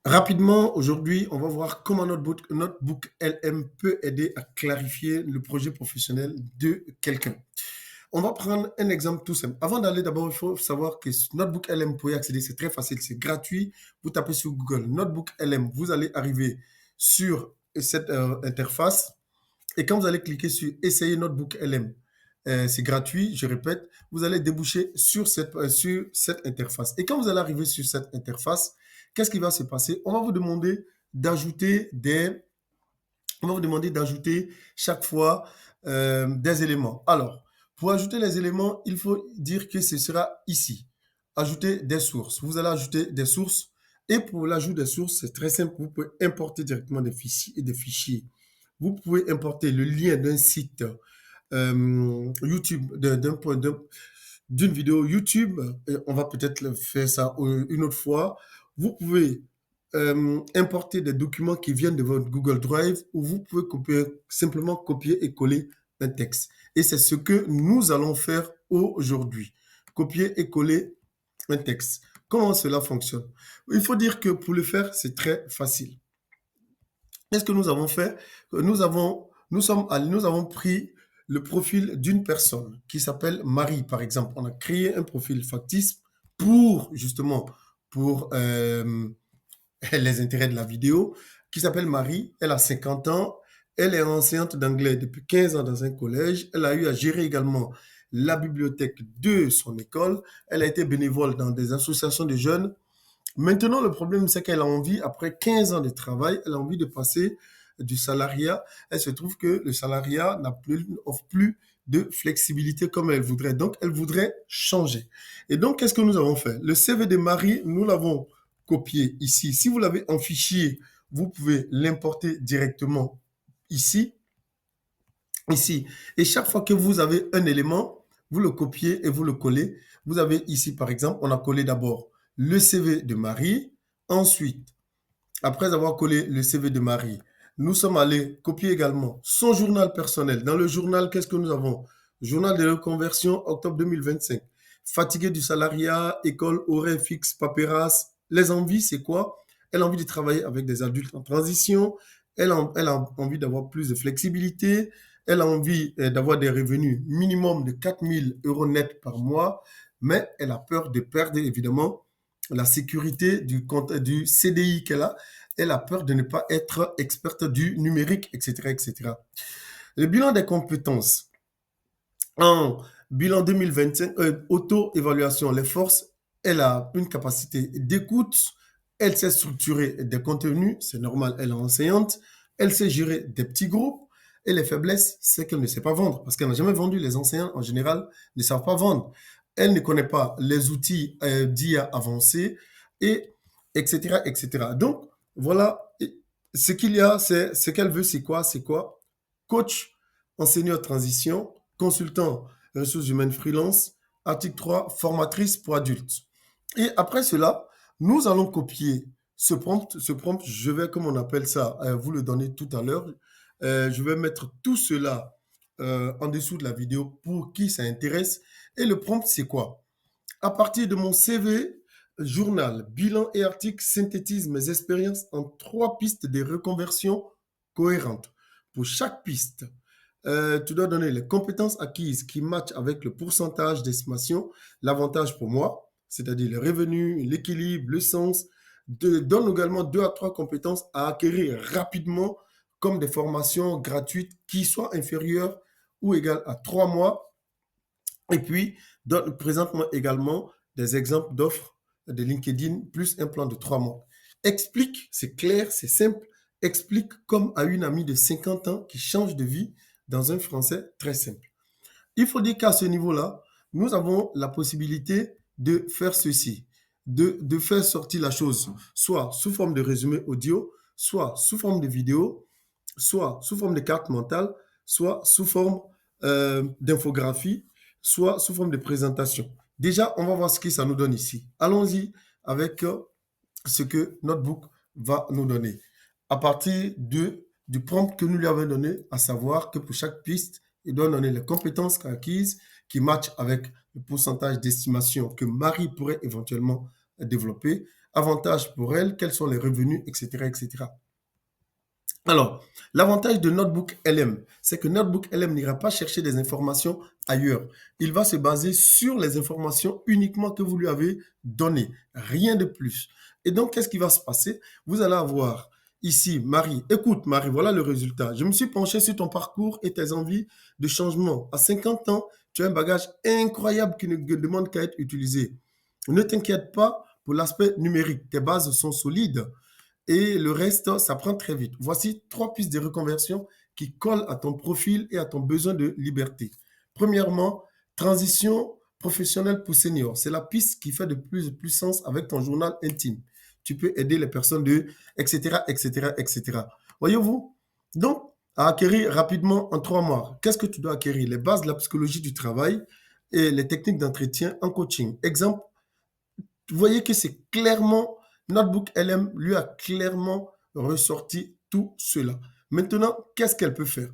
Rapidement, aujourd'hui, on va voir comment Notebook LM peut aider à clarifier le projet professionnel de quelqu'un. On va prendre un exemple tout simple. Avant d'aller d'abord, il faut savoir que Notebook LM, vous pouvez accéder, c'est très facile, c'est gratuit. Vous tapez sur Google Notebook LM, vous allez arriver sur cette interface. Et quand vous allez cliquer sur Essayer Notebook LM, c'est gratuit, je répète, vous allez déboucher sur cette interface. Et quand vous allez arriver sur cette interface, qu'est-ce qui va se passer? On va vous demander d'ajouter chaque fois des éléments. Alors, pour ajouter les éléments, il faut dire que ce sera ici. Ajouter des sources. Vous allez ajouter des sources. Et pour l'ajout des sources, c'est très simple. Vous pouvez importer directement des fichiers. Vous pouvez importer le lien d'un site YouTube, d'une vidéo YouTube. Et on va peut-être faire ça une autre fois. Vous pouvez importer des documents qui viennent de votre Google Drive ou vous pouvez simplement copier et coller un texte. Et c'est ce que nous allons faire aujourd'hui. Copier et coller un texte. Comment cela fonctionne? Il faut dire que pour le faire, c'est très facile. Qu'est-ce que nous avons fait? Nous avons pris le profil d'une personne qui s'appelle Marie, par exemple. On a créé un profil factice justement, pour les intérêts de la vidéo, qui s'appelle Marie. Elle a 50 ans. Elle est enseignante d'anglais depuis 15 ans dans un collège. Elle a eu à gérer également la bibliothèque de son école. Elle a été bénévole dans des associations de jeunes. Maintenant, le problème, c'est qu'elle a envie, après 15 ans de travail, elle a envie de passer du salariat. Elle se trouve que le salariat n'offre plus de flexibilité comme elle voudrait. Donc, elle voudrait changer. Et donc, qu'est-ce que nous avons fait? Le CV de Marie, nous l'avons copié ici. Si vous l'avez en fichier, vous pouvez l'importer directement ici. Ici. Et chaque fois que vous avez un élément, vous le copiez et vous le collez. Vous avez ici, par exemple, on a collé d'abord le CV de Marie. Ensuite, après avoir collé le CV de Marie, nous sommes allés copier également son journal personnel. Dans le journal, qu'est-ce que nous avons? Journal de reconversion, octobre 2025. Fatigué du salariat, école, horaire fixe, paperasse. Les envies, c'est quoi? Elle a envie de travailler avec des adultes en transition. Elle a envie d'avoir plus de flexibilité. Elle a envie d'avoir des revenus minimum de 4 000 euros net par mois. Mais elle a peur de perdre, évidemment, la sécurité du CDI qu'elle a. Elle a peur de ne pas être experte du numérique, etc., etc. Le bilan des compétences. En bilan 2025, auto-évaluation, les forces, elle a une capacité d'écoute, elle sait structurer des contenus, c'est normal, elle est enseignante, elle sait gérer des petits groupes, et les faiblesses, c'est qu'elle ne sait pas vendre, parce qu'elle n'a jamais vendu. Les enseignants, en général, ne savent pas vendre. Elle ne connaît pas les outils d'IA avancés, et etc., etc. Donc, voilà, ce qu'il y a, c'est ce qu'elle veut, c'est quoi? C'est quoi? Coach, enseignant transition, consultant ressources humaines freelance, article 3, formatrice pour adultes. Et après cela, nous allons copier ce prompt. Ce prompt, je vais, comme on appelle ça, vous le donner tout à l'heure. Je vais mettre tout cela en dessous de la vidéo pour qui ça intéresse. Et le prompt, c'est quoi? À partir de mon CV, journal, bilan et article, synthétise mes expériences en 3 pistes de reconversion cohérentes. Pour chaque piste, tu dois donner les compétences acquises qui matchent avec le pourcentage d'estimation, l'avantage pour moi, c'est-à-dire le revenu, l'équilibre, le sens. Donne également 2 à 3 compétences à acquérir rapidement, comme des formations gratuites qui soient inférieures ou égales à 3 mois. Et puis, présente-moi également des exemples d'offres de LinkedIn plus un plan de 3 mois. Explique, c'est clair, c'est simple. Explique comme à une amie de 50 ans qui change de vie dans un français très simple. Il faut dire qu'à ce niveau-là, nous avons la possibilité de faire ceci, de faire sortir la chose, soit sous forme de résumé audio, soit sous forme de vidéo, soit sous forme de carte mentale, soit sous forme d'infographie, soit sous forme de présentation. Déjà, on va voir ce que ça nous donne ici. Allons-y avec ce que Notebook va nous donner. À partir du prompt que nous lui avons donné, à savoir que pour chaque piste, il doit donner les compétences acquises qui matchent avec le pourcentage d'estimation que Marie pourrait éventuellement développer. Avantages pour elle, quels sont les revenus, etc., etc. Alors, l'avantage de Notebook LM, c'est que Notebook LM n'ira pas chercher des informations ailleurs. Il va se baser sur les informations uniquement que vous lui avez données, rien de plus. Et donc, qu'est-ce qui va se passer? Vous allez avoir ici, Marie. Écoute, Marie, voilà le résultat. Je me suis penché sur ton parcours et tes envies de changement. À 50 ans, tu as un bagage incroyable qui ne demande qu'à être utilisé. Ne t'inquiète pas pour l'aspect numérique. Tes bases sont solides et le reste, ça prend très vite. Voici 3 pistes de reconversion qui collent à ton profil et à ton besoin de liberté. Premièrement, transition professionnelle pour senior. C'est la piste qui fait de plus en plus sens avec ton journal intime. Tu peux aider les personnes de, etc., etc., etc. Voyez-vous? Donc, à acquérir rapidement en 3 mois. Qu'est-ce que tu dois acquérir? Les bases de la psychologie du travail et les techniques d'entretien en coaching. Exemple, vous voyez que c'est clairement, Notebook LM lui a clairement ressorti tout cela. Maintenant, qu'est-ce qu'elle peut faire?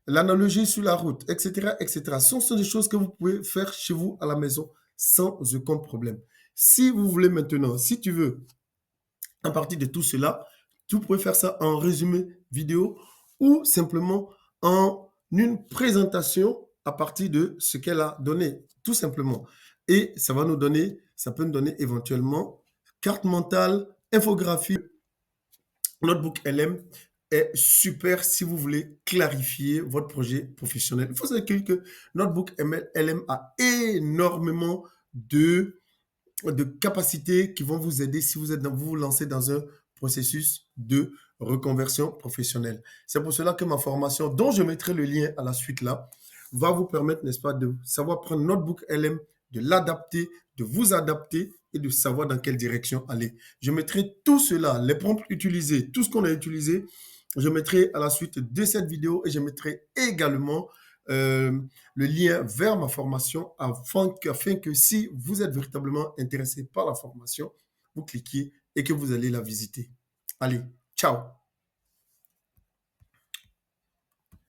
L'analogie sur la route, etc., etc. Ce sont des choses que vous pouvez faire chez vous à la maison sans aucun problème. Si vous voulez maintenant, si tu veux, à partir de tout cela, tu peux faire ça en résumé vidéo ou simplement en une présentation à partir de ce qu'elle a donné, tout simplement. Et ça va nous donner, ça peut nous donner éventuellement carte mentale, infographie. Notebook LM est super si vous voulez clarifier votre projet professionnel. Il faut savoir que Notebook LM a énormément de capacités qui vont vous aider si vous vous lancez dans un processus de reconversion professionnelle. C'est pour cela que ma formation, dont je mettrai le lien à la suite là, va vous permettre, n'est-ce pas, de savoir prendre Notebook LM, de l'adapter, de vous adapter et de savoir dans quelle direction aller. Je mettrai tout cela, les prompts utilisés, tout ce qu'on a utilisé, je mettrai à la suite de cette vidéo et je mettrai également euh, le lien vers ma formation afin que si vous êtes véritablement intéressé par la formation, vous cliquiez et que vous allez la visiter. Allez, ciao!